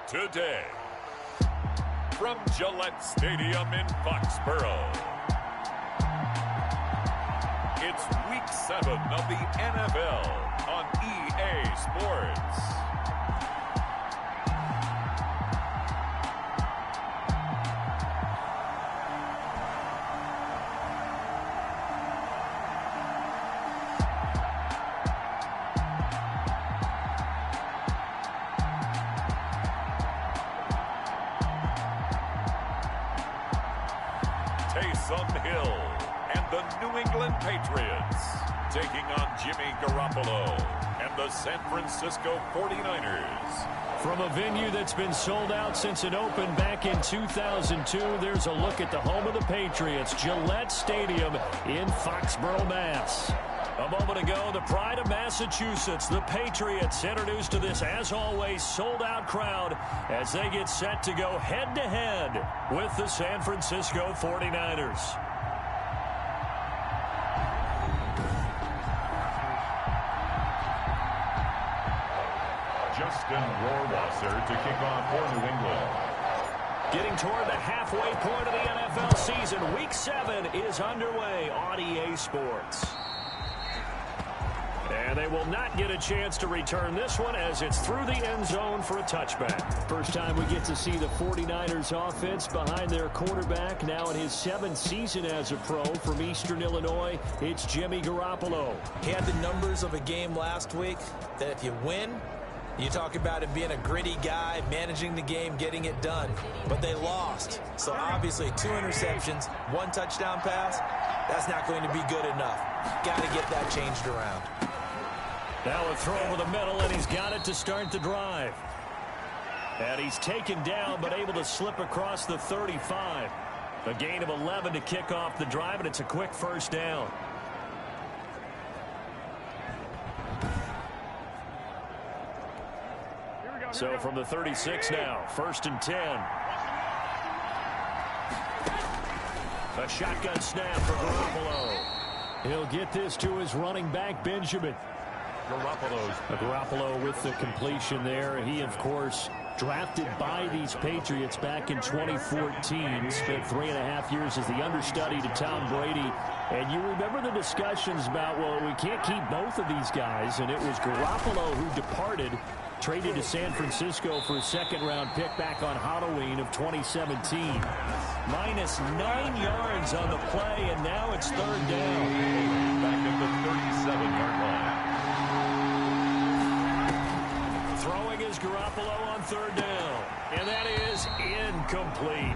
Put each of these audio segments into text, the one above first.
today. From Gillette Stadium in Foxborough, it's Week 7 of the NFL on EA Sports. Taysom Hill and the New England Patriots taking on Jimmy Garoppolo and the San Francisco 49ers. From a venue that's been sold out since it opened back in 2002, there's a look at the home of the Patriots, Gillette Stadium in Foxborough, Mass. A moment ago, the pride of Massachusetts, the Patriots, introduced to this, as always, sold-out crowd as they get set to go head-to-head with the San Francisco 49ers. Justin Rohrwasser to kick off for New England. Getting toward the halfway point of the NFL season, Week 7 is underway on EA Sports. And they will not get a chance to return this one as it's through the end zone for a touchback. First time we get to see the 49ers offense behind their quarterback, now in his 7th season as a pro from Eastern Illinois. It's Jimmy Garoppolo. He had the numbers of a game last week that if you win, you talk about him being a gritty guy, managing the game, getting it done. But they lost. So obviously 2 interceptions, 1 touchdown pass, that's not going to be good enough. Got to get that changed around. Now a throw over the middle, and he's got it to start the drive. And he's taken down, but able to slip across the 35. A gain of 11 to kick off the drive, and it's a quick first down. So from the 36 now, 1st and 10. A shotgun snap for Garoppolo. He'll get this to his running back, Benjamin. Garoppolo with the completion there. He, of course, drafted by these Patriots back in 2014. Spent 3.5 years as the understudy to Tom Brady. And you remember the discussions about, well, we can't keep both of these guys. And it was Garoppolo who departed, traded to San Francisco for a 2nd-round pick back on Halloween of 2017. Minus 9 yards on the play, and now it's 3rd down. Back at the 37-yard line. Throwing is Garoppolo on 3rd down. And that is incomplete.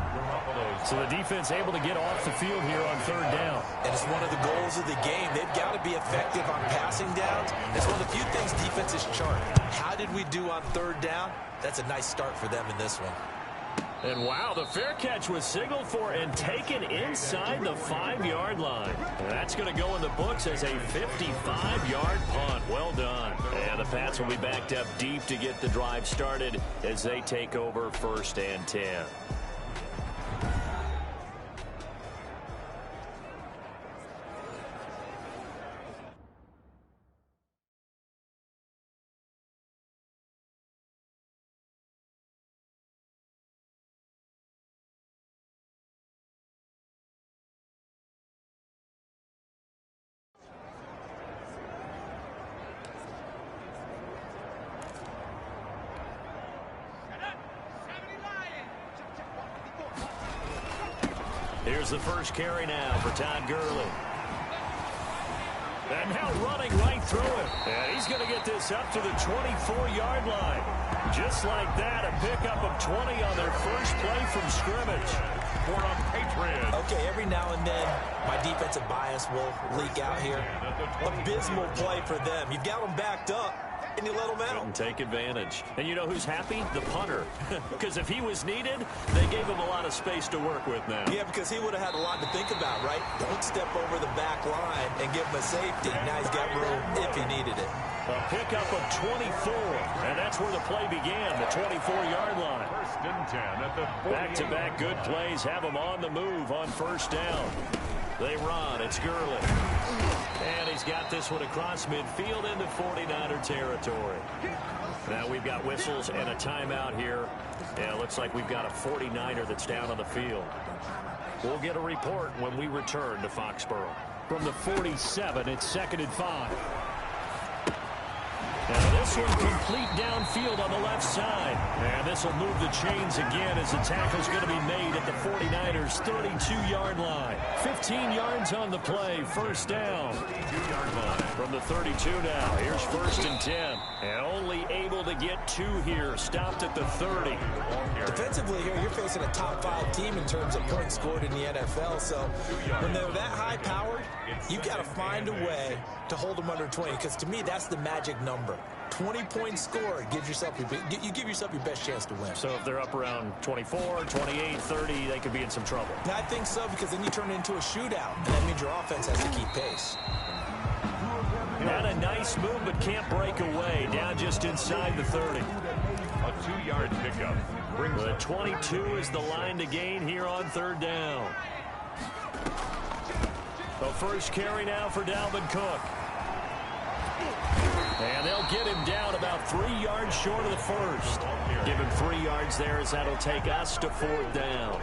So the defense able to get off the field here on 3rd down. And it's one of the goals of the game. They've got to be effective on passing downs. It's one of the few things defenses chart. How did we do on 3rd down? That's a nice start for them in this one. And wow, the fair catch was signaled for and taken inside the 5-yard line. And that's going to go in the books as a 55-yard punt. Well done. And the Pats will be backed up deep to get the drive started as they take over 1st and 10. Here's the first carry now for Todd Gurley. And now running right through him. And he's going to get this up to the 24-yard line. Just like that, a pickup of 20 on their first play from scrimmage. For the Patriots. Okay, every now and then, my defensive bias will leak out here. Abysmal play for them. You've got them backed up, and you let them out. And take advantage. And you know who's happy? The punter. Because if he was needed, they gave him a lot of space to work with now. Yeah, because he would have had a lot to think about, right? Don't step over the back line and give him a safety. Now he's got room if he needed it. A pickup of 24, and that's where the play began, the 24-yard line. First and 10 at the back-to-back good plays have them on the move on first down. They run. It's Gurley. And he's got this one across midfield into 49er territory. Now we've got whistles and a timeout here. Yeah, it looks like we've got a 49er that's down on the field. We'll get a report when we return to Foxborough. From the 47, it's 2nd and 5. Now this one complete downfield on the left side. And this will move the chains again as the tackle's going to be made at the 49ers' 32-yard line. 15 yards on the play, first down. 32-yard line. From the 32 now, here's 1st and 10. And only able to get 2 here, stopped at the 30. Defensively here, you're facing a top 5 team in terms of points scored in the NFL. So when they're that high-powered, you've got to find a way to hold them under 20, because to me, that's the magic number. 20 points scored, you give yourself your best chance to win. So if they're up around 24, 28, 30, they could be in some trouble. I think so, because then you turn it into a shootout, and that means your offense has to keep pace. Had a nice move, but can't break away. Down just inside the 30. A 2-yard pickup. The 22 is the line to gain here on 3rd down. The first carry now for Dalvin Cook. And they'll get him down about 3 yards short of the first. Give him 3 yards there as that'll take us to 4th down.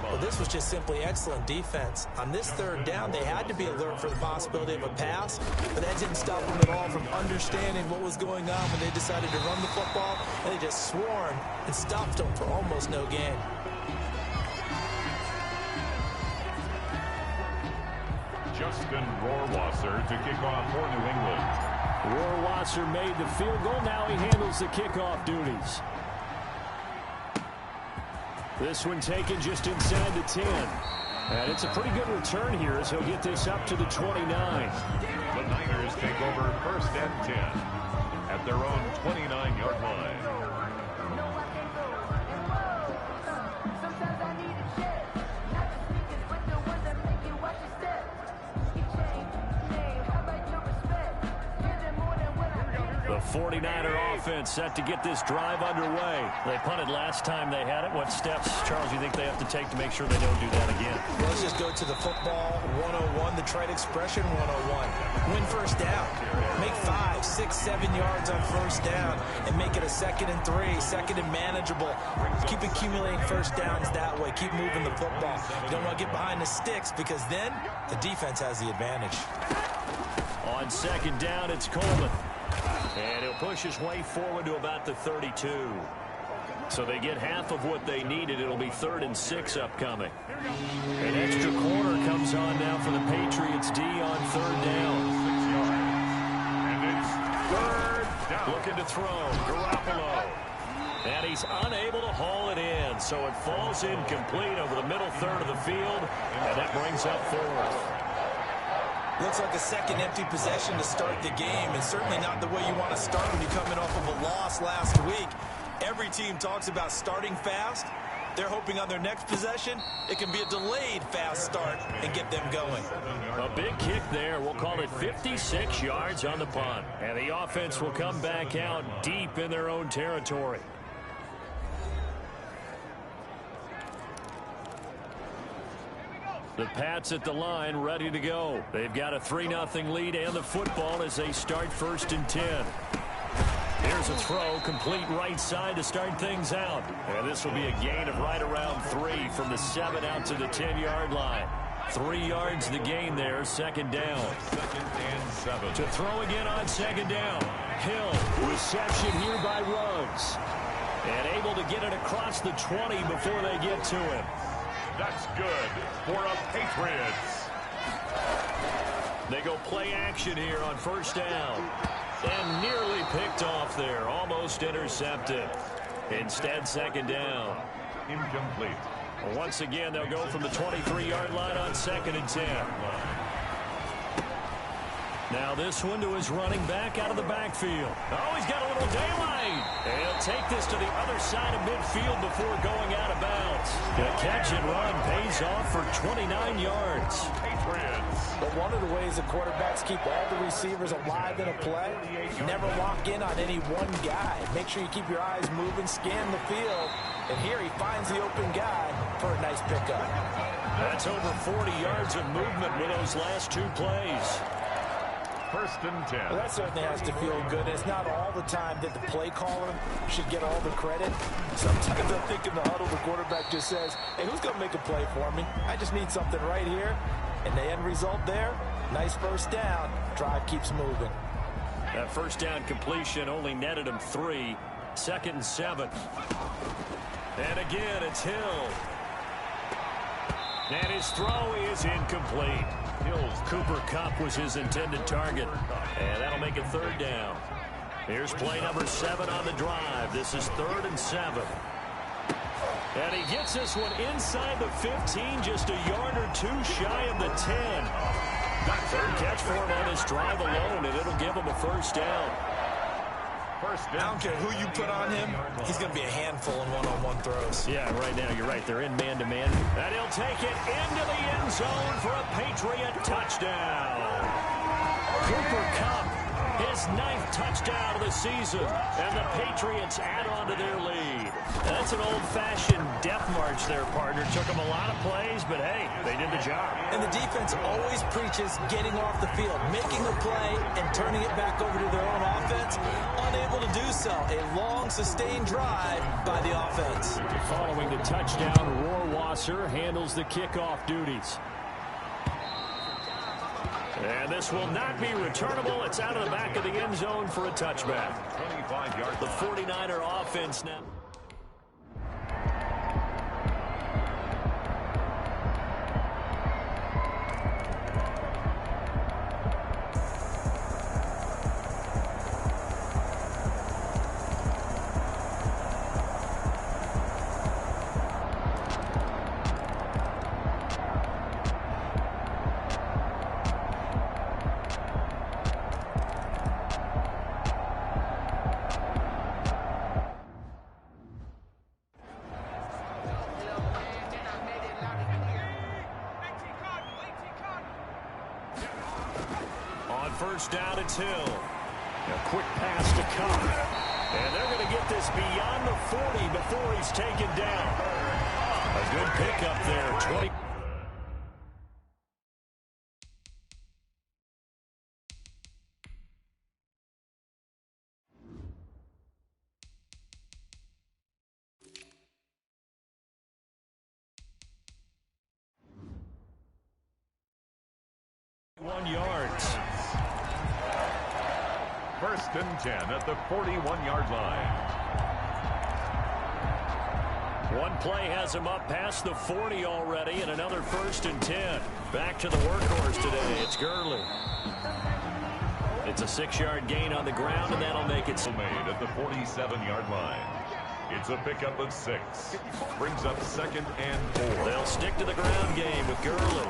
Well, this was just simply excellent defense. On this 3rd down, they had to be alert for the possibility of a pass, but that didn't stop them at all from understanding what was going on when they decided to run the football, and they just swarmed and stopped them for almost no gain. Justin Rohrwasser to kick off for New England. Rohrwasser made the field goal. Now he handles the kickoff duties. This one taken just inside the 10. And it's a pretty good return here as he'll get this up to the 29. The Niners take over 1st and 10 at their own 29-yard line. The 49er offense set to get this drive underway. They punted last time they had it. What steps, Charles, you think they have to take to make sure they don't do that again? Well, let's just go to the football 101, the trade expression 101. Win first down. Make 5, 6, 7 yards on first down and make it a 2nd and 3, 2nd and manageable. Keep accumulating first downs that way. Keep moving the football. You don't want to get behind the sticks, because then the defense has the advantage. On 2nd down, it's Coleman. And he'll push his way forward to about the 32. So they get half of what they needed. It'll be 3rd and 6 upcoming. An extra corner comes on now for the Patriots D on 3rd down. And it's 3rd down. Looking to throw. Garoppolo. And he's unable to haul it in. So it falls incomplete over the middle 3rd of the field. And that brings up 4th. Looks like a second empty possession to start the game, and certainly not the way you want to start when you're coming off of a loss last week. Every team talks about starting fast. They're hoping on their next possession, it can be a delayed fast start and get them going. A big kick there. We'll call it 56 yards on the punt. And the offense will come back out deep in their own territory. The Pats at the line, ready to go. They've got a 3-0 lead and the football as they start 1st and 10. Here's a throw, complete right side to start things out. And this will be a gain of right around 3 from the 7 out to the 10-yard line. 3 yards the gain there, 2nd down. 2nd and 7. To throw again on 2nd down. Hill, reception here by Ruggs. And able to get it across the 20 before they get to him. That's good for a Patriots. They go play action here on 1st down. And nearly picked off there. Almost intercepted. Instead, 2nd down. Incomplete. Once again, they'll go from the 23-yard line on 2nd and 10. Now this one to his running back out of the backfield. Oh, he's got a little daylight. And he'll take this to the other side of midfield before going out of bounds. The catch and run pays off for 29 yards. But one of the ways the quarterbacks keep all the receivers alive in a play, never lock in on any one guy. Make sure you keep your eyes moving, scan the field. And here he finds the open guy for a nice pickup. That's over 40 yards of movement with those last two plays. First and 10. Well, that certainly has to feel good. It's not all the time that the play caller should get all the credit. Sometimes I think in the huddle, the quarterback just says, hey, who's going to make a play for me? I just need something right here. And the end result there, nice first down. Drive keeps moving. That first down completion only netted him 3. 2nd and 7. And again, it's Hill. And his throw is incomplete. Cooper Kupp was his intended target. And that'll make it 3rd down. Here's play number 7 on the drive. This is 3rd and 7. And he gets this one inside the 15, just a yard or two shy of the 10. 3rd catch for him on this drive alone, and it'll give him a first down. I don't care who you put on him, he's going to be a handful in one-on-one throws. Yeah, right now, you're right. They're in man-to-man. And he'll take it into the end zone for a Patriot touchdown. Cooper Kupp, his 9th touchdown of the season. And the Patriots add on to their lead. That's an old-fashioned death march there, partner. Took them a lot of plays, but hey, they did the job. And the defense always preaches getting off the field, making a play, and turning it back over to their own offense. Unable to do so. A long, sustained drive by the offense. Following the touchdown, Rohrwasser handles the kickoff duties. And this will not be returnable. It's out of the back of the end zone for a touchback. 25 yards. The 49er offense now. First down, it's Hill. A quick pass to Kupp. And they're going to get this beyond the 40 before he's taken down. A good pickup there. 20. Yards. First and 10 at the 41-yard line. One play has him up past the 40 already, and another 1st and 10. Back to the workhorse today. It's Gurley. It's a 6-yard gain on the ground, and that'll make it Made at the 47-yard line. It's a pickup of 6. Brings up 2nd and 4. They'll stick to the ground game with Gurley.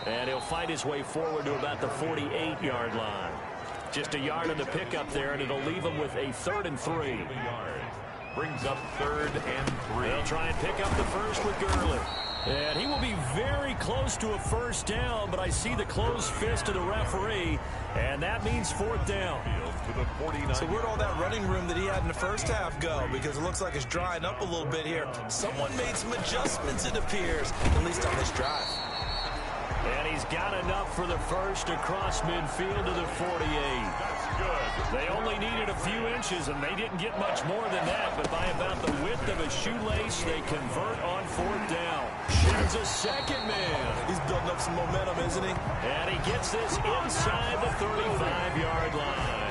And he'll fight his way forward to about the 48-yard line. Just a yard on the pickup there, and it'll leave him with a 3rd and 3. Brings up 3rd and 3. They'll try and pick up the first with Gurley. And he will be very close to a first down, but I see the closed fist of the referee, and that means 4th down. To the 49. So where'd all that running room that he had in the first half go? Because it looks like it's drying up a little bit here. Someone made some adjustments, it appears, at least on this drive. And he's got enough for the first across midfield to the 48. That's good. They only needed a few inches, and they didn't get much more than that. But by about the width of a shoelace, they convert on 4th down. Sheds a second man. He's building up some momentum, isn't he? And he gets this inside the 35-yard line.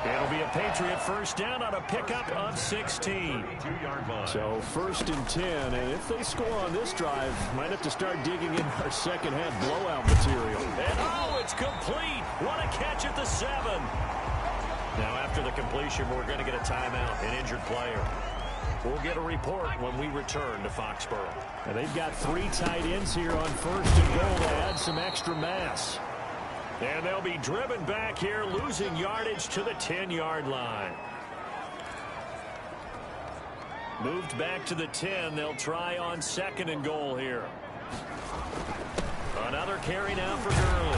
It'll be a Patriot first down on a pickup of 16. 2-yard line. So 1st and 10, and if they score on this drive, might have to start digging in our second half blowout material. And oh, it's complete. What a catch at the 7. Now after the completion, we're going to get a timeout, an injured player. We'll get a report when we return to Foxborough. And they've got 3 tight ends here on 1st and goal to add some extra mass. And they'll be driven back here, losing yardage to the 10-yard line. Moved back to the 10. They'll try on 2nd and goal here. Another carry now for Gurley.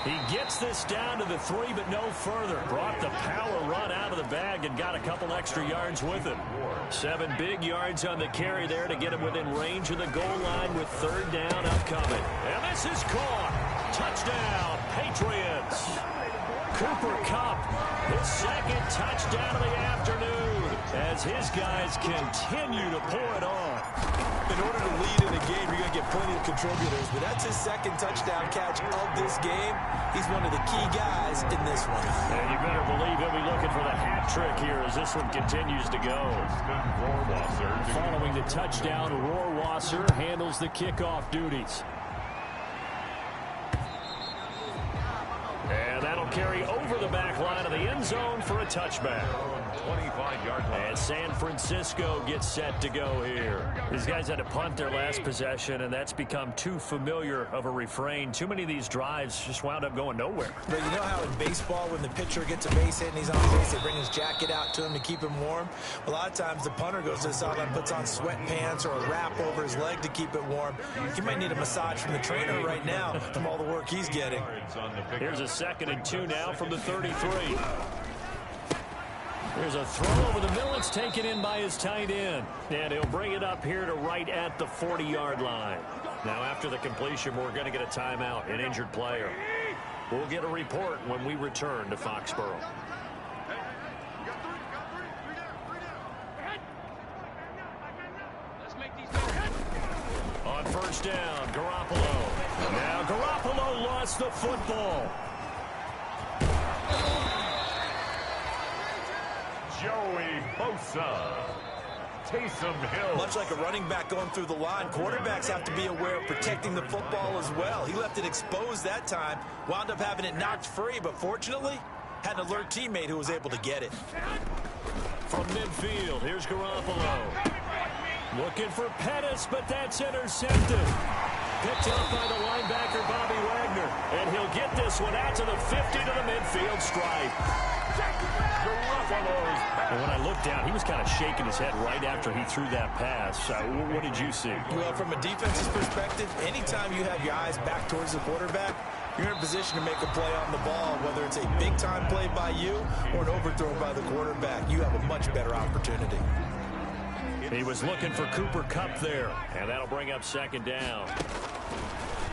He gets this down to the 3, but no further. Brought the power run out of the bag and got a couple extra yards with him. 7 big yards on the carry there to get him within range of the goal line with 3rd down upcoming. And this is caught. Touchdown, Patriots. Cooper Kupp, his 2nd touchdown of the afternoon as his guys continue to pour it on. In order to lead in a game, you're going to get plenty of contributors, but that's his 2nd touchdown catch of this game. He's one of the key guys in this one. And you better believe he'll be looking for the hat trick here as this one continues to go. Following the touchdown, Rohrwasser handles the kickoff duties. And that'll carry over the back line of the end zone for a touchback. 25-yard line. And San Francisco gets set to go here. These guys had to punt their last possession, and that's become too familiar of a refrain. Too many of these drives just wound up going nowhere. But you know how in baseball, when the pitcher gets a base hit and he's on base, they bring his jacket out to him to keep him warm? A lot of times the punter goes to the sideline, puts on sweatpants or a wrap over his leg to keep it warm. He might need a massage from the trainer right now from all the work he's getting. Here's a 2nd and 2 now from the 33. There's a throw over the middle. It's taken in by his tight end. And he'll bring it up here to right at the 40-yard line. Now, after the completion, we're going to get a timeout, an injured player. We'll get a report when we return to Foxborough. On 1st down, Garoppolo. Now Garoppolo lost the football. Joey Bosa. Taysom Hill. Much like a running back going through the line, quarterbacks have to be aware of protecting the football as well. He left it exposed that time, wound up having it knocked free, but fortunately, had an alert teammate who was able to get it. From midfield, here's Garoppolo. Looking for Pettis, but that's intercepted. Picked up by the linebacker, Bobby Wagner. And he'll get this one out to the 50 to the midfield stripe. And when I looked down, he was kind of shaking his head right after he threw that pass. What did you see? Well, from a defensive perspective, anytime you have your eyes back towards the quarterback, you're in a position to make a play on the ball, whether it's a big-time play by you or an overthrow by the quarterback. You have a much better opportunity. He was looking for Cooper Kupp there, and that'll bring up 2nd down.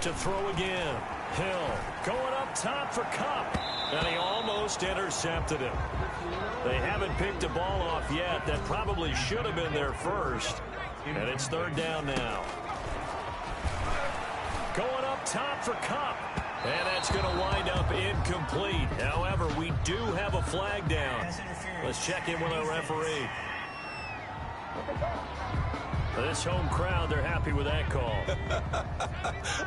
To throw again. Hill going up top for Kupp, and he almost intercepted him. They haven't picked a ball off yet. That probably should have been their first, and it's 3rd down now. Going up top for Kupp, and that's going to wind up incomplete. However, we do have a flag down. Let's check in with our referee. This home crowd, they're happy with that call.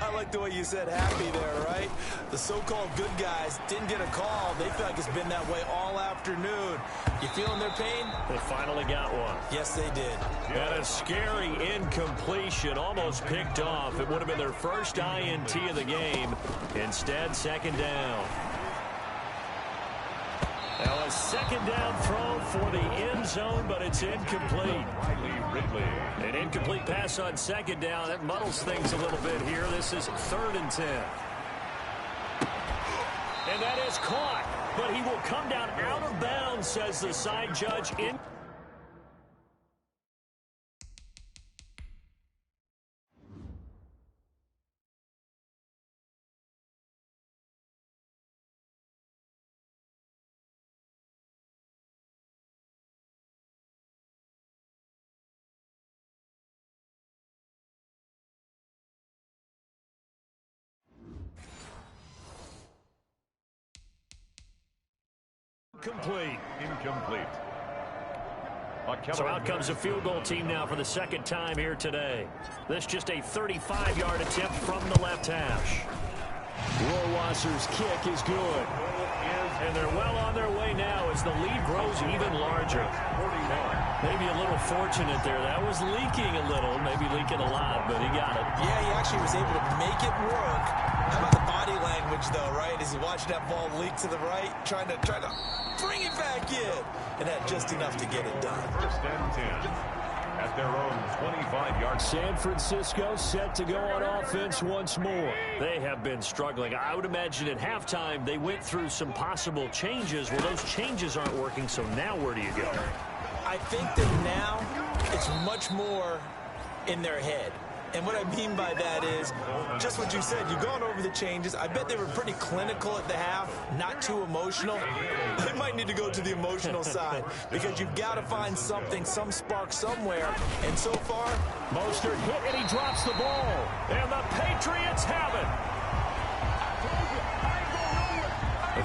I like the way you said happy there, right? The so-called good guys didn't get a call. They feel like it's been that way all afternoon. You feeling their pain? They finally got one. Yes, they did. And a scary incompletion, almost picked off. It would have been their first INT of the game. Instead, 2nd down. Now a 2nd down throw for the end zone, but it's incomplete. An incomplete pass on 2nd down. That muddles things a little bit here. This is 3rd and 10. And that is caught, but he will come down out of bounds, says the side judge. Incomplete. So out comes a field goal team now for the 2nd time here today. This just a 35-yard attempt from the left hash. Rohrwasser's kick is good. And they're well on their way now as the lead grows even larger. Maybe a little fortunate there. That was leaking a little, maybe leaking a lot, but he got it. Yeah, he actually was able to make it work. How about the body language, though, right? As he watched that ball leak to the right, trying to bring it back in. And had just enough to get it done. First and 10 at their own 25-yard. San Francisco set to go on offense once more. They have been struggling. I would imagine at halftime they went through some possible changes. Well, those changes aren't working, so now where do you go? I think that now it's much more in their head. And what I mean by that is just what you said. You've gone over the changes. I bet they were pretty clinical at the half, not too emotional. They might need to go to the emotional side because you've got to find something, some spark somewhere. And so far, Mostert hit and he drops the ball. And the Patriots have it.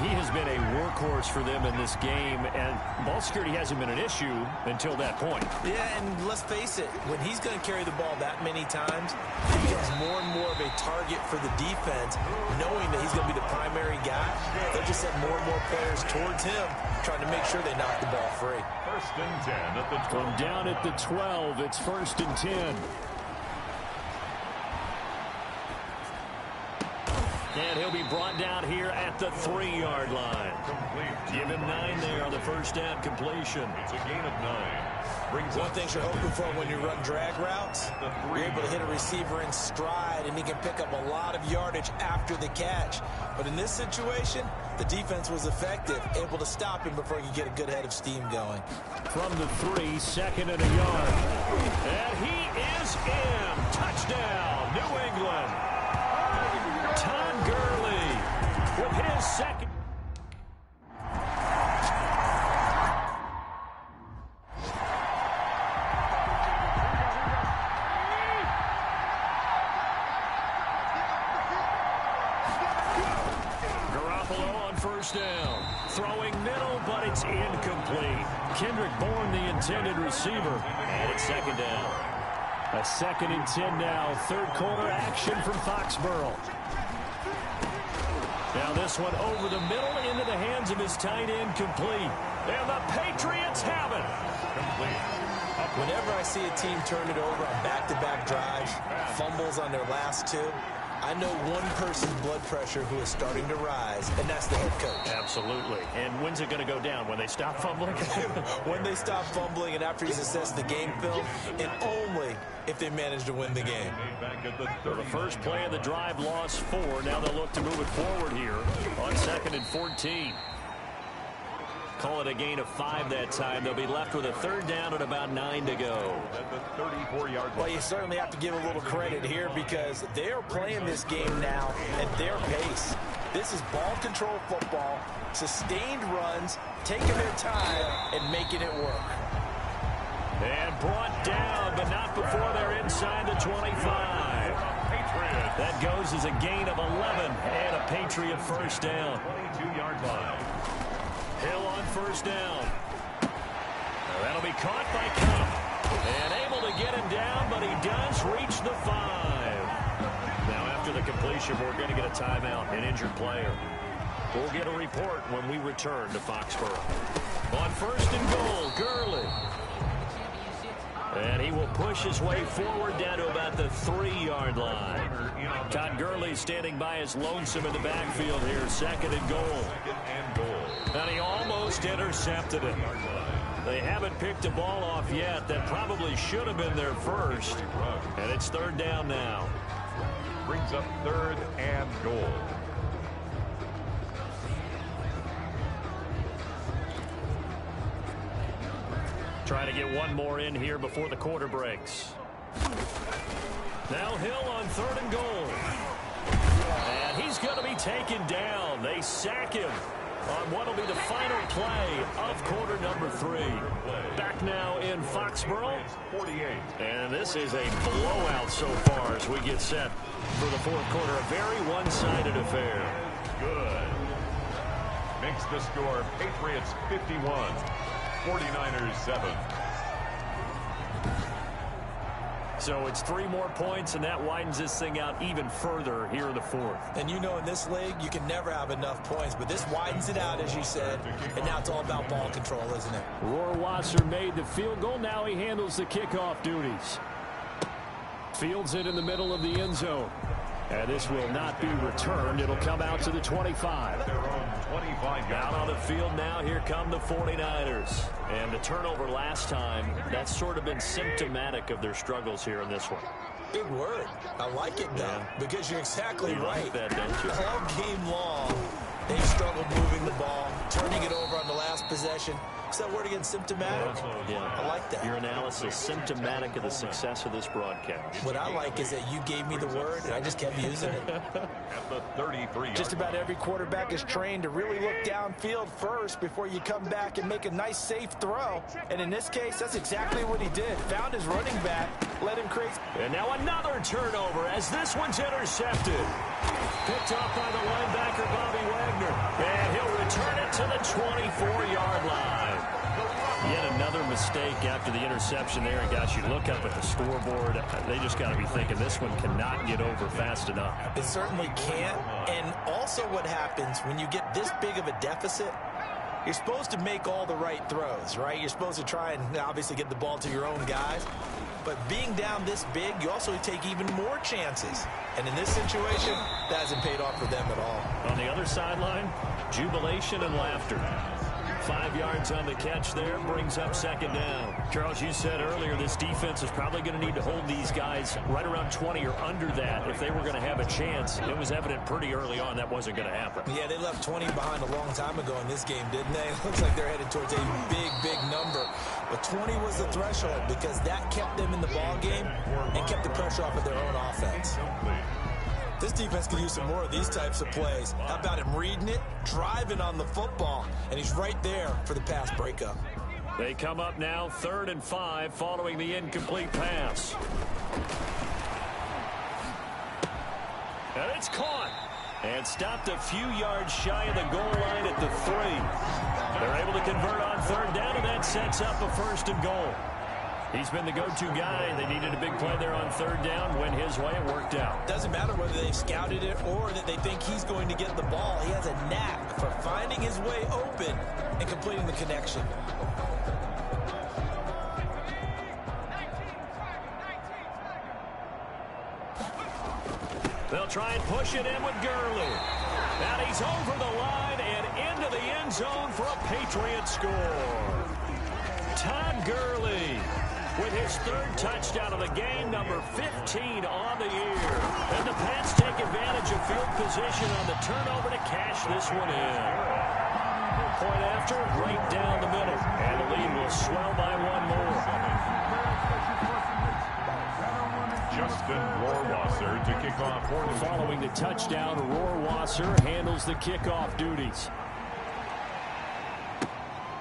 He has been a workhorse for them in this game, and ball security hasn't been an issue until that point. Yeah, and let's face it, when he's going to carry the ball that many times, it becomes more and more of a target for the defense, knowing that he's going to be the primary guy. They'll just send more and more players towards him, trying to make sure they knock the ball free. First and 10 at the 12. From down at the 12, it's first and 10. And he'll be brought down here at the 3-yard line. Give him 9 there on the first down completion. It's a gain of 9. One thing you're hoping for when you run drag routes, you're able to hit a receiver in stride, and he can pick up a lot of yardage after the catch. But in this situation, the defense was effective, able to stop him before he could get a good head of steam going. From the 3, second and a yard. And he is in. Touchdown, New England. Todd Gurley with his second. Garoppolo on first down. Throwing middle, but it's incomplete. Kendrick Bourne, the intended receiver. And it's second down. A second and 10 now. Third quarter action from Foxborough. Now this one over the middle into the hands of his tight end, complete. And the Patriots have it. Complete. Whenever I see a team turn it over on back-to-back drives, fumbles on their last 2, I know one person's blood pressure who is starting to rise, and that's the head coach. Absolutely. And when's it going to go down? When they stop fumbling? When they stop fumbling and after he's assessed the game film, and only if they manage to win the game. So the first play of the drive lost 4. Now they'll look to move it forward here on second and 14. Call it a gain of 5 that time. They'll be left with a third down and about 9 to go. At the 34-yard line. Well, you certainly have to give a little credit here because they're playing this game now at their pace. This is ball control football, sustained runs, taking their time and making it work. And brought down, but not before they're inside the 25. That goes as a gain of 11 and a Patriot first down. 22-yard line. Hill on first down. That'll be caught by Cup. And able to get him down, but he does reach the 5. Now after the completion, we're going to get a timeout, an injured player. We'll get a report when we return to Foxborough. On first and goal, Gurley. And he will push his way forward down to about the 3-yard line. Todd Gurley standing by his lonesome in the backfield here, second and goal. And he almost intercepted it. They haven't picked a ball off yet. That probably should have been their first. And it's third down now. Brings up third and goal. Trying to get one more in here before the quarter breaks. Now Hill on third and goal. And he's going to be taken down. They sack him on what will be the final play of quarter number 3. Back now in Foxborough. 48. And this is a blowout so far as we get set for the fourth quarter. A very one-sided affair. Good. Makes the score Patriots 51. 49ers 7. So it's 3 more points, and that widens this thing out even further here in the 4th. And you know in this league, you can never have enough points, but this widens it out, as you said, and now it's all about ball control, isn't it? Rohrwasser made the field goal. Now he handles the kickoff duties. Fields it in the middle of the end zone. And this will not be returned. It'll come out to the 25. Out on the field now, here come the 49ers. And the turnover last time, that's sort of been symptomatic of their struggles here in this one. Big word. I like it, though, because you're exactly right. Like that, don't you? All game long, they've struggled moving the ball, turning it over on the last possession. Is that word again, symptomatic? Yeah. I like that. Your analysis, symptomatic of the success of this broadcast. What I like is that you gave me the word, and I just kept using it. At the 33. Just about every quarterback is trained to really look downfield first before you come back and make a nice, safe throw. And in this case, that's exactly what he did. Found his running back, let him create. And now another turnover as this one's intercepted. Picked off by the linebacker, Bobby Wagner. And he'll return it to the 24-yard line. Yet another mistake after the interception there. And gosh, you look up at the scoreboard, they just got to be thinking this one cannot get over fast enough. It certainly can't. And also what happens when you get this big of a deficit, you're supposed to make all the right throws, right? You're supposed to try and obviously get the ball to your own guys. But being down this big, you also take even more chances. And in this situation, that hasn't paid off for them at all. On the other sideline, jubilation and laughter. 5 yards on the catch there, brings up second down. Charles, you said earlier this defense is probably going to need to hold these guys right around 20 or under that if they were going to have a chance. It was evident pretty early on that wasn't going to happen. Yeah, they left 20 behind a long time ago in this game, didn't they? It looks like they're headed towards a big number. But 20 was the threshold because that kept them in the ball game and kept the pressure off of their own offense. This defense can use some more of these types of plays. How about him reading it, driving on the football, and he's right there for the pass breakup. They come up now 3rd and 5 following the incomplete pass. And it's caught and stopped a few yards shy of the goal line at the 3. They're able to convert on 3rd down, and that sets up a 1st and goal. He's been the go-to guy. They needed a big play there on 3rd down. Went his way. It worked out. Doesn't matter whether they've scouted it or that they think he's going to get the ball. He has a knack for finding his way open and completing the connection. They'll try and push it in with Gurley. And he's over the line and into the end zone for a Patriots score. Todd Gurley with his 3rd touchdown of the game, number 15 on the year. And the Pats take advantage of field position on the turnover to cash this one in. Point after, right down the middle. And the lead will swell by 1 more. Justin Rohrwasser to kick off for the Following the touchdown, Rohrwasser handles the kickoff duties.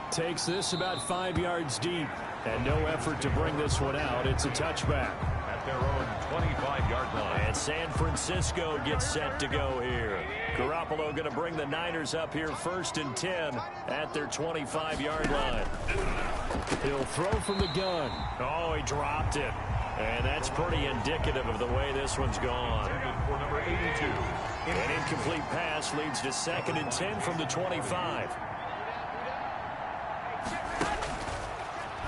Takes this about 5 yards deep. And no effort to bring this one out. It's a touchback. at their own 25-yard line. And San Francisco gets set to go here. Garoppolo going to bring the Niners up here 1st and 10 at their 25-yard line. He'll throw from the gun. Oh, he dropped it. And that's pretty indicative of the way this one's gone. For number 82. An incomplete pass leads to 2nd and 10 from the 25.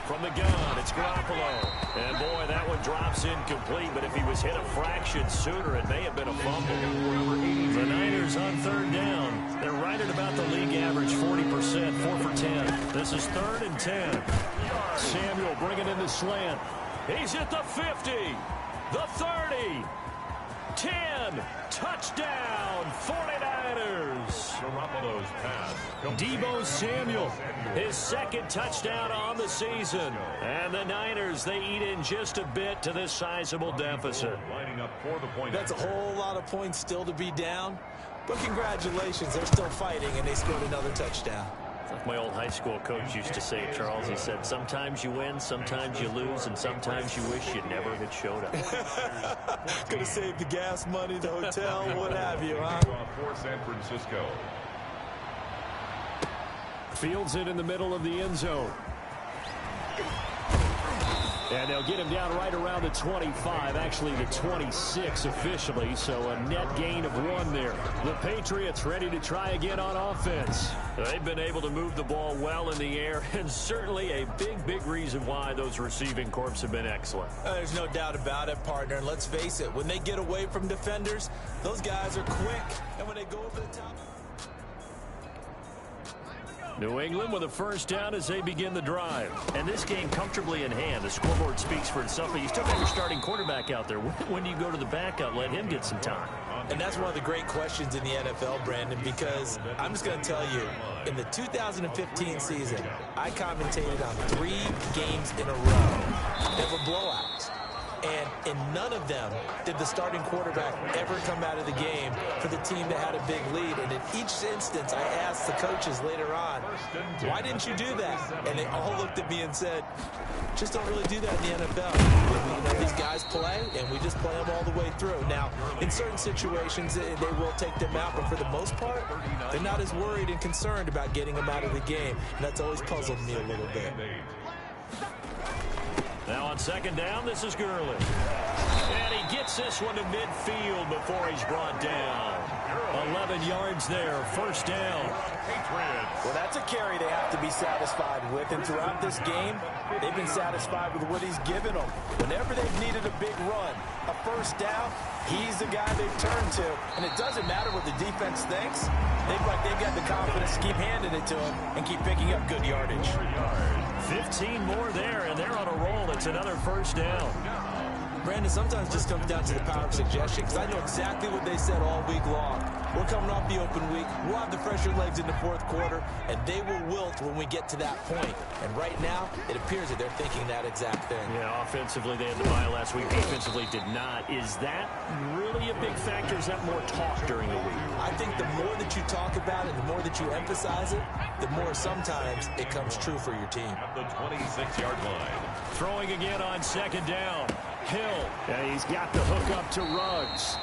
From the gun, it's Garoppolo. And boy, that one drops incomplete, but if he was hit a fraction sooner, it may have been a fumble. The Niners on 3rd down. They're right at about the league average, 40%, 4 for 10. This is 3rd and 10. Samuel bringing in the slant. He's at the 50, the 30, 10, touchdown, 49ers. Garoppolo's pass. Deebo Samuel, his 2nd touchdown on the season. And the Niners, they eat in just a bit to this sizable deficit. Lining up for the point. That's a whole lot of points still to be down. But congratulations, they're still fighting, and they scored another touchdown. Like my old high school coach used to say, Charles, he said, sometimes you win, sometimes you lose, and sometimes you wish you never had showed up. Could have saved the gas money, the hotel, what have you, huh? For San Francisco. Fields it in the middle of the end zone. And they'll get him down right around the 25, actually the 26 officially, so a net gain of 1 there. The Patriots ready to try again on offense. They've been able to move the ball well in the air, and certainly a big reason why those receiving corps have been excellent. There's no doubt about it, partner. And let's face it, when they get away from defenders, those guys are quick. And when they go over the top... New England with a first down as they begin the drive. And this game comfortably in hand. The scoreboard speaks for itself, but you still got your starting quarterback out there. When do you go to the backup? Let him get some time. And that's one of the great questions in the NFL, Brandon, because I'm just going to tell you, in the 2015 season, I commentated on 3 games in a row that were blowouts. And in none of them did the starting quarterback ever come out of the game for the team that had a big lead. And in each instance, I asked the coaches later on, why didn't you do that? And they all looked at me and said, just don't really do that in the NFL. These guys play, and we just play them all the way through. Now, in certain situations, they will take them out, but for the most part, they're not as worried and concerned about getting them out of the game. And that's always puzzled me a little bit. Now on second down, this is Gurley. And he gets this one to midfield before he's brought down. 11 yards there, first down. Well, that's a carry they have to be satisfied with. And throughout this game, they've been satisfied with what he's given them. Whenever they've needed a big run, a first down, he's the guy they've turned to. And it doesn't matter what the defense thinks. They've got the confidence to keep handing it to him and keep picking up good yardage. 15 more there, and they're on a roll. It's another first down. Brandon, sometimes it just comes down to the power of suggestion, because I know exactly what they said all week long. We're coming off the open week. We'll have the fresher legs in the fourth quarter, and they will wilt when we get to that point. And right now, it appears that they're thinking that exact thing. Yeah, offensively, they had the bye last week. Defensively, did not. Is that really a big factor? Is that more talk during the week? I think the more that you talk about it, the more that you emphasize it, the more sometimes it comes true for your team. At the 26-yard line. Throwing again on second down. Hill, and he's got the hook up to Ruggs.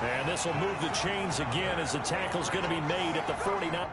And this will move the chains again as the tackle's going to be made at the 49.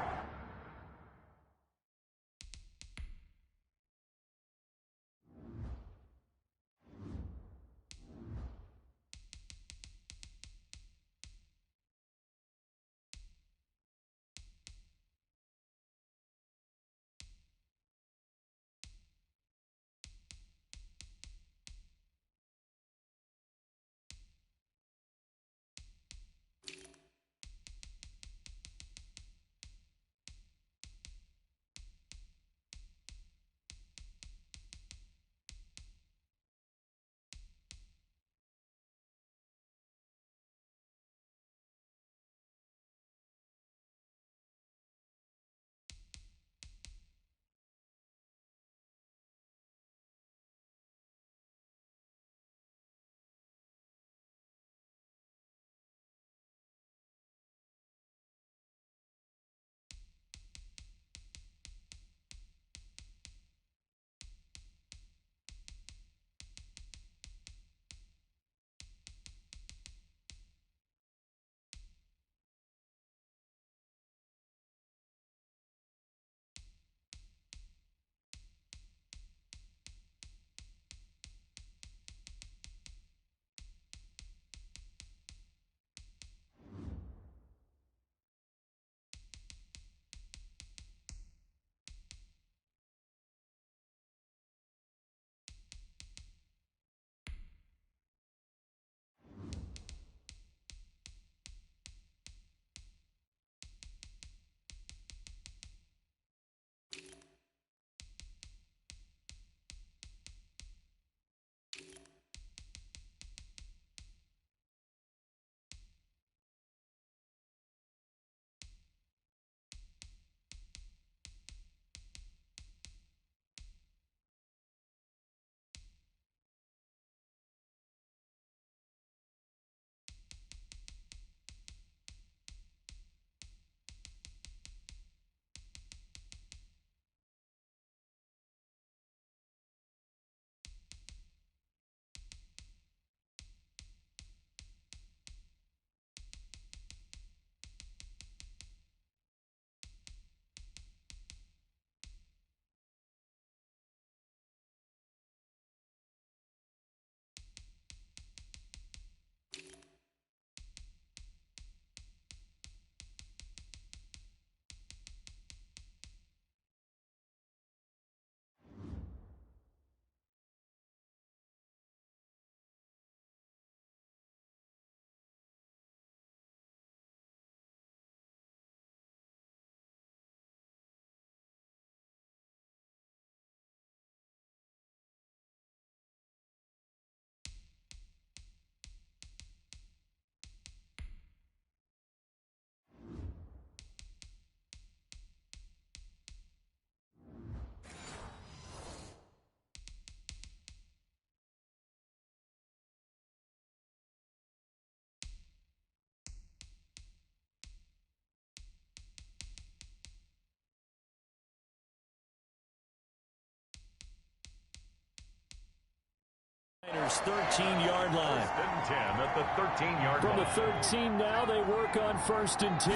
13-yard line. 10 at the 13-yard line. From the 13 now, they work on 1st and 10.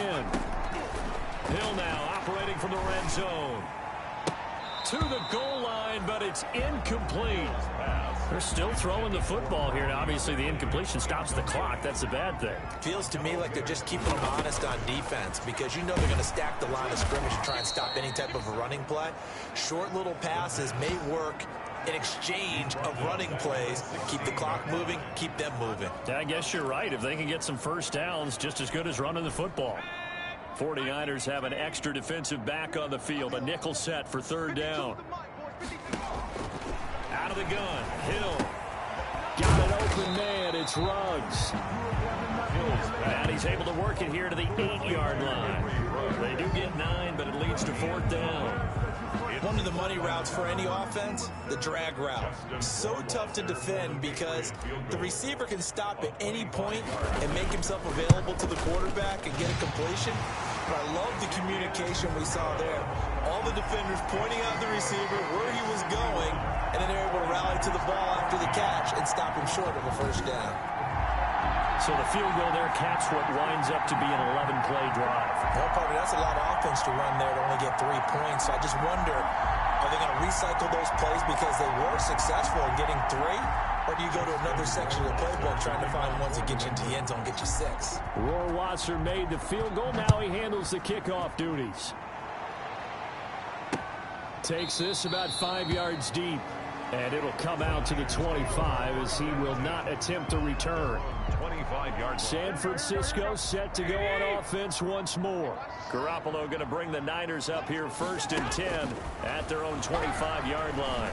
Hill now operating from the red zone. To the goal line, but it's incomplete. They're still throwing the football here. Now, obviously, the incompletion stops the clock. That's a bad thing. Feels to me like they're just keeping them honest on defense because you know they're going to stack the line of scrimmage and try and stop any type of a running play. Short little passes may work in exchange of running plays. Keep the clock moving, keep them moving. I guess you're right. If they can get some first downs, just as good as running the football. 49ers have an extra defensive back on the field. A nickel set for 3rd down. Out of the gun, Hill. Got an open man, it's Ruggs. And he's able to work it here to the 8-yard line. They do get 9, but it leads to 4th down. One of the money routes for any offense, the drag route. So tough to defend because the receiver can stop at any point and make himself available to the quarterback and get a completion. But I love the communication we saw there. All the defenders pointing out the receiver where he was going, and then they're able to rally to the ball after the catch and stop him short of a 1st down. So the field goal there caps what winds up to be an 11-play drive. Well, partner, that's a lot of offense to run there to only get 3 points. So I just wonder, are they going to recycle those plays because they were successful in getting 3? Or do you go to another section of the playbook trying to find ones that get you into the end zone, get you 6? Rohrwasser made the field goal. Now he handles the kickoff duties. Takes this about 5 yards deep. And it'll come out to the 25 as he will not attempt to return. 25 yards. San Francisco set to go on offense once more. Garoppolo going to bring the Niners up here 1st and 10 at their own 25-yard line.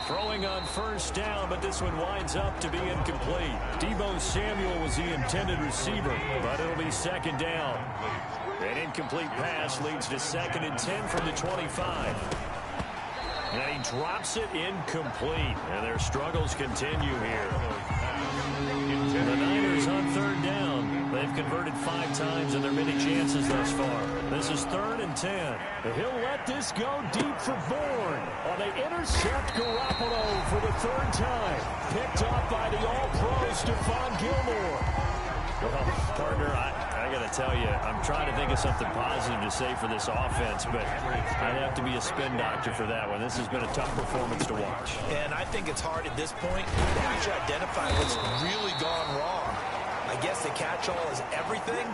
Throwing on 1st down, but this one winds up to be incomplete. Deebo Samuel was the intended receiver, but it'll be 2nd down. An incomplete pass leads to 2nd and 10 from the 25. And he drops it incomplete. And their struggles continue here. The Niners on 3rd down. They've converted 5 times in their many chances thus far. This is 3rd and 10. He'll let this go deep for Bourne. They intercept Garoppolo for the 3rd time. Picked off by the All-Pro Stephon Gilmore. Well, partner, I got to tell you, I'm trying to think of something positive to say for this offense, but I'd have to be a spin doctor for that one. This has been a tough performance to watch. And I think it's hard at this point to actually identify what's really gone wrong. I guess the catch-all is everything.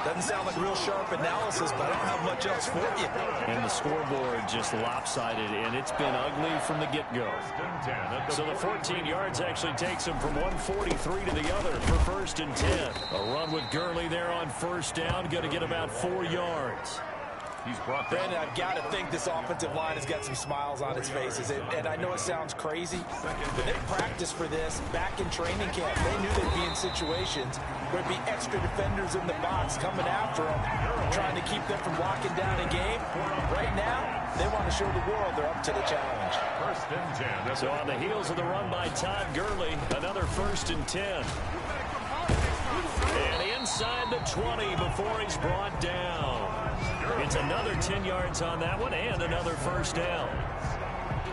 Doesn't sound like real sharp analysis, but I don't have much else for you. And the scoreboard just lopsided, and it's been ugly from the get-go. So the 14 yards actually takes him from 143 to the other for 1st and 10. A run with Gurley there on 1st down, going to get about 4 yards. He's brought Brandon, I've got to think this offensive line has got some smiles on its faces. And I know it sounds crazy, but they practiced for this back in training camp. They knew they'd be in situations where there'd be extra defenders in the box coming after them, trying to keep them from locking down a game. Right now, they want to show the world they're up to the challenge. 1st and 10. So on the heels of the run by Todd Gurley, another 1st and 10. And inside the 20 before he's brought down. It's another 10 yards on that one and another 1st down.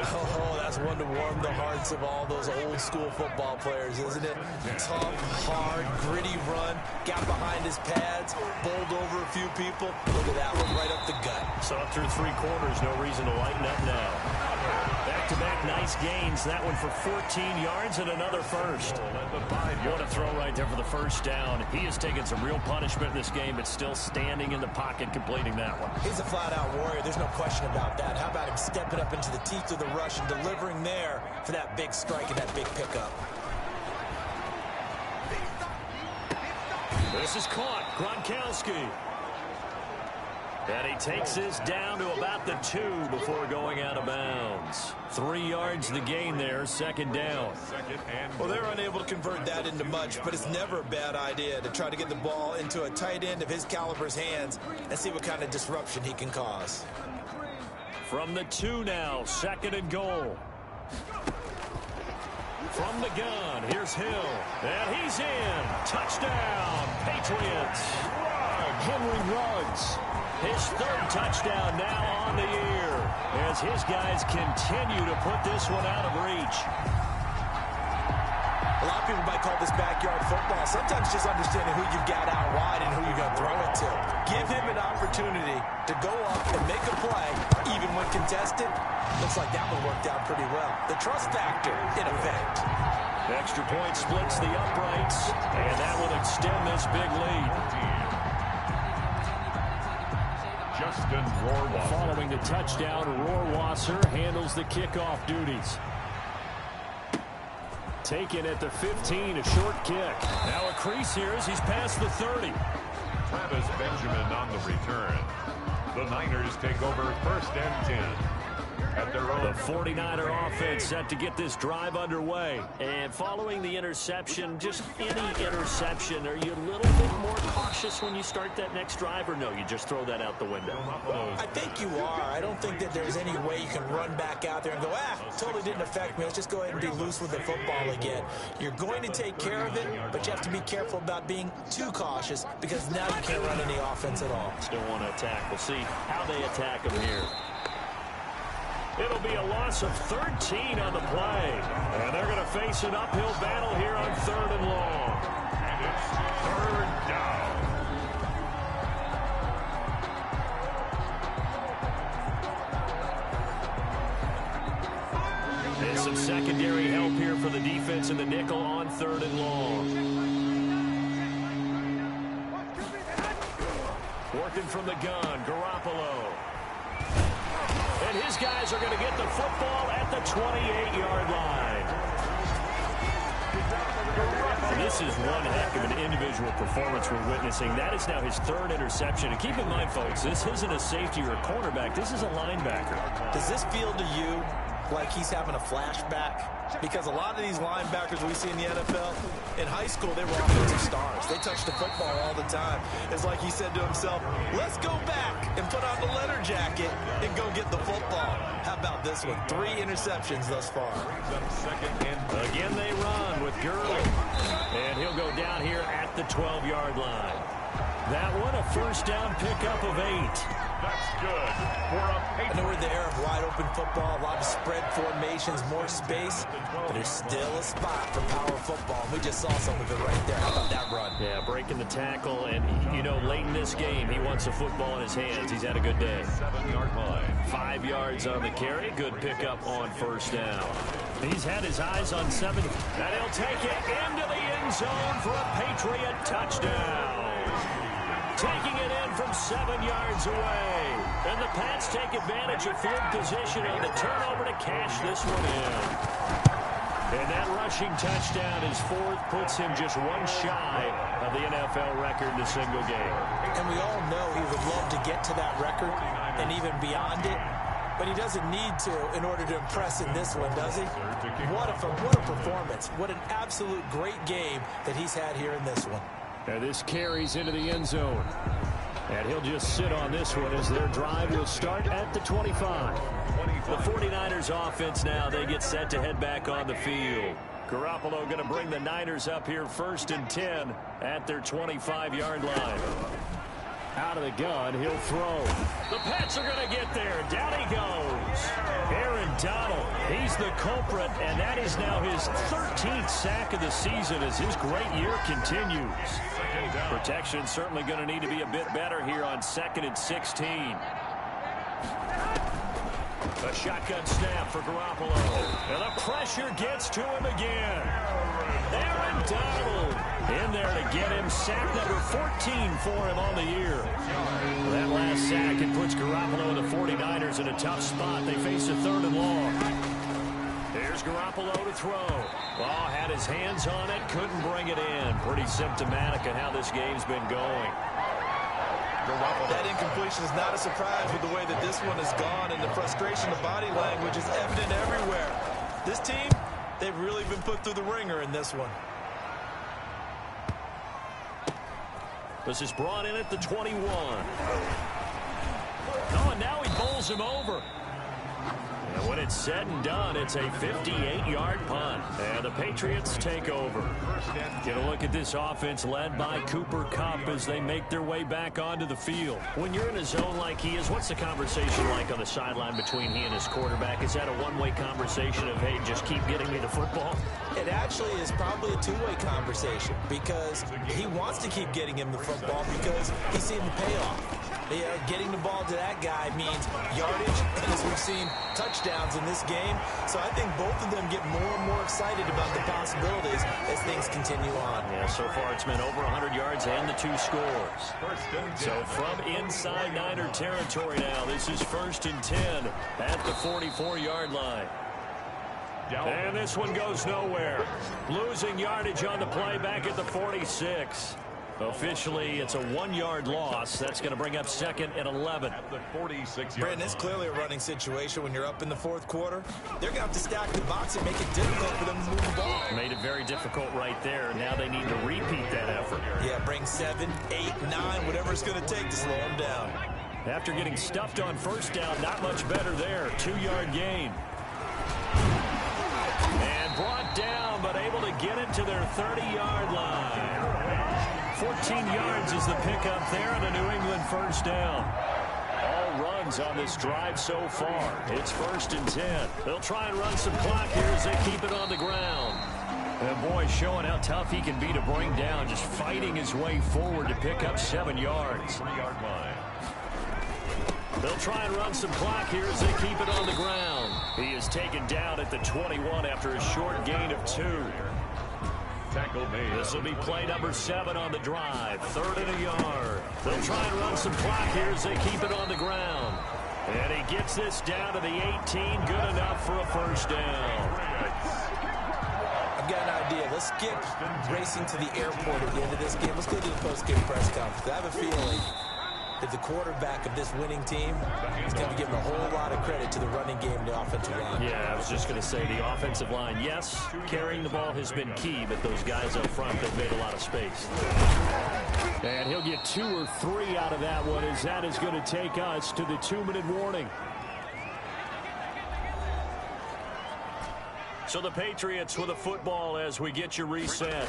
Oh, that's one to warm the hearts of all those old school football players, isn't it? Tough, hard, gritty run, got behind his pads, bowled over a few people. Look at that one, right up the gut. So up through 3 quarters, no reason to lighten up now. Back-to-back nice gains. That one for 14 yards and another 1st. What a throw right there for the 1st down. He has taken some real punishment in this game, but still standing in the pocket completing that one. He's a flat-out warrior. There's no question about that. How about him stepping up into the teeth of the rush and delivering there for that big strike and that big pickup? This is caught. Gronkowski. And he takes this down to about the 2 before going out of bounds. 3 yards the gain there, 2nd down. Well, they're unable to convert that into much, but it's never a bad idea to try to get the ball into a tight end of his caliber's hands and see what kind of disruption he can cause. From the 2 now, 2nd and goal. From the gun, here's Hill. And he's in. Touchdown, Patriots. Henry Ruggs. His third touchdown now on the year as his guys continue to put this one out of reach. A lot of people might call this backyard football. Sometimes just understanding who you've got out wide and who you're going to throw it to. Give him an opportunity to go up and make a play, even when contested. Looks like that one worked out pretty well. The trust factor in effect. The extra point splits the uprights, and that will extend this big lead. Justin Rohrwasser. Following the touchdown, Rohrwasser handles the kickoff duties. Taken at the 15, a short kick. Now a crease here as he's past the 30. Travis Benjamin on the return. The Niners take over 1st and 10. At their own. The 49er offense set to get this drive underway. And following the interception, just any interception, are you a little bit more cautious when you start that next drive, or no, you just throw that out the window? I think you are. I don't think that there's any way you can run back out there and go, totally didn't affect me. Let's just go ahead and be loose with the football again. You're going to take care of it, but you have to be careful about being too cautious because now you can't run any offense at all. Still want to attack. We'll see how they attack them here. It'll be a loss of 13 on the play. And they're going to face an uphill battle here on 3rd and long. And it's 3rd down. And some secondary help here for the defense in the nickel on 3rd and long. Working from the gun, Garoppolo. And his guys are going to get the football at the 28-yard line. This is one heck of an individual performance we're witnessing. That is now his 3rd interception. And keep in mind, folks, this isn't a safety or a cornerback. This is a linebacker. Does this feel to you like he's having a flashback? Because a lot of these linebackers we see in the NFL, in high school, they were offensive stars. They touched the football all the time. It's like he said to himself, let's go back and put on the leather jacket and go get the football. How about this one? 3 interceptions thus far. Again, they run with Gurley. And he'll go down here at the 12-yard line. That one, a 1st down pickup of 8. That's good for a I know we're in the era of wide-open football, a lot of spread formations, more space, but there's still a spot for power football. We just saw some of it right there. How about that run? Yeah, breaking the tackle, and, you know, late in this game, he wants the football in his hands. He's had a good day. 7-yard line. 5 yards on the carry. Good pickup on 1st down. He's had his eyes on 7. And he'll take it into the end zone for a Patriot touchdown. Taking it in from 7 yards away. And the Pats take advantage of field position on the turnover to cash this one in. And that rushing touchdown, his 4th, puts him just one shy of the NFL record in a single game. And we all know he would love to get to that record and even beyond it. But he doesn't need to in order to impress in this one, does he? What a performance. What an absolute great game that he's had here in this one. And this carries into the end zone. And he'll just sit on this one as their drive will start at the 25. The 49ers offense now, they get set to head back on the field. Garoppolo going to bring the Niners up here 1st and 10 at their 25-yard line. Out of the gun, he'll throw. The Pats are going to get there. Down he goes. Aaron Donald, he's the culprit, and that is now his 13th sack of the season as his great year continues. Protection certainly going to need to be a bit better here on 2nd and 16. A shotgun snap for Garoppolo. And the pressure gets to him again. Aaron Donald in there to get him. Sack number 14 for him on the year. That last sack, it puts Garoppolo and the 49ers in a tough spot. They face a 3rd and long. Here's Garoppolo to throw. Oh, had his hands on it, couldn't bring it in. Pretty symptomatic of how this game's been going. That incompletion is not a surprise with the way that this one has gone, and the frustration of body language is evident everywhere. This team, they've really been put through the ringer in this one. This is brought in at the 21. Oh, and now he bowls him over. And when it's said and done, it's a 58-yard punt. And the Patriots take over. Get a look at this offense led by Cooper Kupp as they make their way back onto the field. When you're in a zone like he is, what's the conversation like on the sideline between he and his quarterback? Is that a one-way conversation of, hey, just keep getting me the football? It actually is probably a two-way conversation because he wants to keep getting him the football because he's seeing the payoff. Yeah, getting the ball to that guy means yardage, and as we've seen, touchdowns in this game. So I think both of them get more and more excited about the possibilities as things continue on. Yeah, so far it's been over 100 yards and the 2 scores. So from inside Niner territory now, this is 1st and 10 at the 44-yard line. And this one goes nowhere. Losing yardage on the play back at the 46. Officially, it's a 1-yard loss. That's going to bring up 2nd and 11. Brandon, it's clearly a running situation when you're up in the 4th quarter. They're going to have to stack the box and make it difficult for them to move the ball. Made it very difficult right there. Now they need to repeat that effort. Yeah, bring 7, 8, 9, whatever it's going to take to slow them down. After getting stuffed on 1st down, not much better there. 2-yard gain. And brought down, but able to get it to their 30-yard line. 14 yards is the pickup there and a New England 1st down. All runs on this drive so far. It's 1st and 10. They'll try and run some clock here as they keep it on the ground. And boy, showing how tough he can be to bring down, just fighting his way forward to pick up 7 yards. They'll try and run some clock here as they keep it on the ground. He is taken down at the 21 after a short gain of 2. This will be play number 7 on the drive. 3rd and a yard. They'll try and run some clock here as they keep it on the ground. And he gets this down to the 18. Good enough for a 1st down. I've got an idea. Let's skip racing to the airport at the end of this game. Let's go to the post-game press conference. I have a feeling that the quarterback of this winning team is going to be given a whole lot of credit to the running game and the offensive line. Yeah, I was just going to say the offensive line, yes, carrying the ball has been key, but those guys up front, they've made a lot of space. And he'll get 2 or 3 out of that one as that is going to take us to the 2-minute warning. So the Patriots with a football as we get you reset.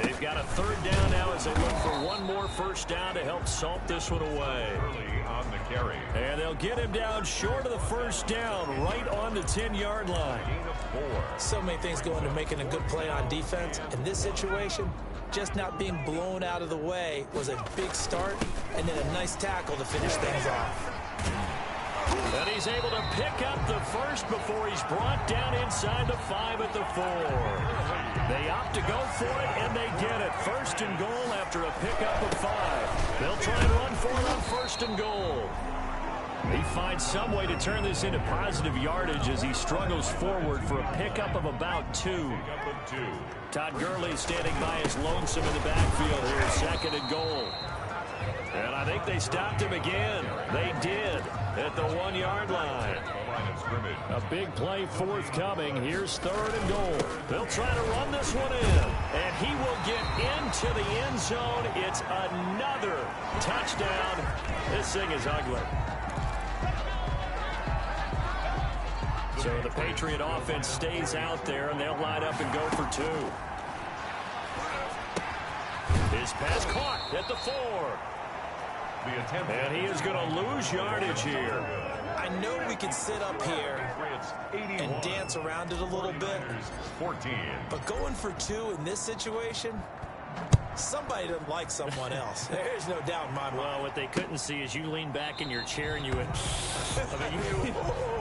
They've got a 3rd down now as they look for one more 1st down to help salt this one away. Early on the carry. And they'll get him down short of the 1st down, right on the 10-yard line. Gain of 4. So many things go into making a good play on defense. In this situation, just not being blown out of the way was a big start, and then a nice tackle to finish things off. And he's able to pick up the 1st before he's brought down inside the 5 at the 4. They opt to go for it, and they get it. 1st and goal after a pickup of 5. They'll try and run for it on 1st and goal. He finds some way to turn this into positive yardage as he struggles forward for a pickup of about 2. Todd Gurley standing by as lonesome in the backfield here, 2nd and goal. And I think they stopped him again. They did at the 1-yard line. A big play forthcoming. Here's 3rd and goal. They'll try to run this one in. And he will get into the end zone. It's another touchdown. This thing is ugly. So the Patriot offense stays out there, and they'll line up and go for 2. His pass caught at the 4. And he is going to lose yardage here. I know we can sit up here and dance around it a little bit, but going for 2 in this situation, somebody doesn't like someone else. There's no doubt in my mind. Well, what they couldn't see is you lean back in your chair and you went,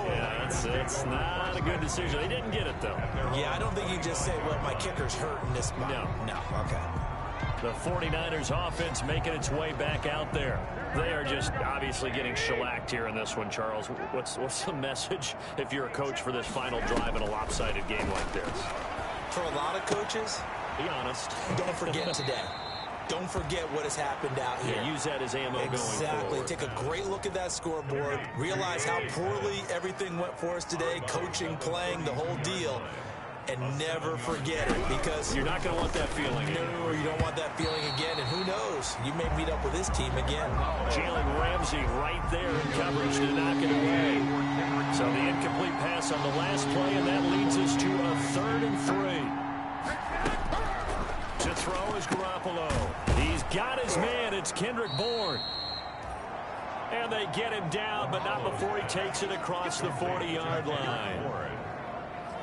yeah, it's not a good decision. They didn't get it, though. Yeah, I don't think you just say, well, my kicker's hurt in this spot. No. Okay. The 49ers offense making its way back out there. They are just obviously getting shellacked here in this one, Charles. What's the message if you're a coach for this final drive in a lopsided game like this? For a lot of coaches, be honest. Don't forget today. Don't forget what has happened out here. Yeah, use that as ammo going forward. Exactly. Take a great look at that scoreboard. Realize how poorly everything went for us today. Coaching, playing, the whole deal. and never forget it, because you're not going to want that feeling. No, you don't want that feeling again, and who knows? You may meet up with this team again. Jalen Ramsey right there in coverage to knock it away. So the incomplete pass on the last play, and that leads us to a 3rd and 3. To throw is Garoppolo. He's got his man. It's Kendrick Bourne. And they get him down, but not before he takes it across the 40-yard line.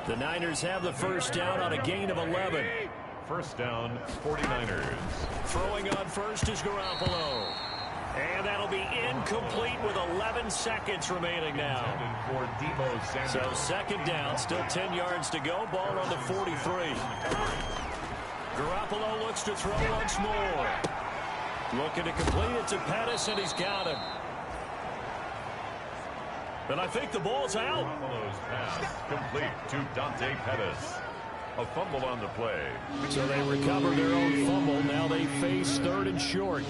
The Niners have the first down on a gain of 11. First down, 49ers. Throwing on first is Garoppolo. And that'll be incomplete with 11 seconds remaining now. So second down, still 10 yards to go. Ball on the 43. Garoppolo looks to throw once more. Looking to complete it to Pettis, and he's got him. And I think the ball's out. Garoppolo's pass complete to Dante Pettis. A fumble on the play. So they recover their own fumble. Now they face 3rd and short.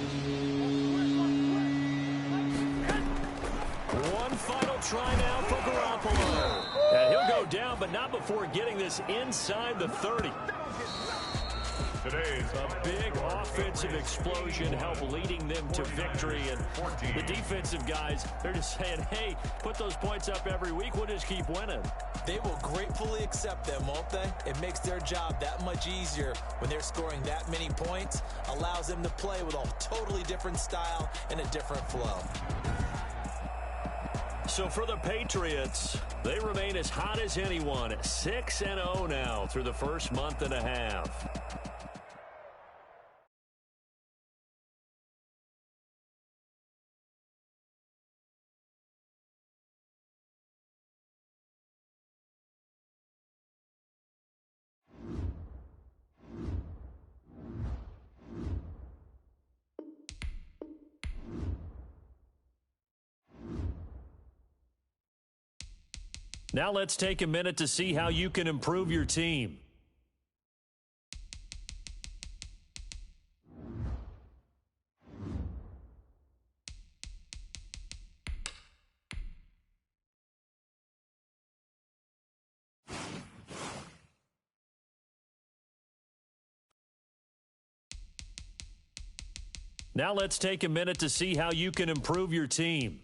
One final try now for Garoppolo. And he'll go down, but not before getting this inside the 30. Today's a big offensive explosion helped leading them to victory. And the defensive guys, they're just saying, hey, put those points up every week. We'll just keep winning. They will gratefully accept them, won't they? It makes their job that much easier when they're scoring that many points. Allows them to play with a totally different style and a different flow. So for the Patriots, they remain as hot as anyone. 6-0 now through the first month and a half. Now let's take a minute to see how you can improve your team. Now let's take a minute to see how you can improve your team.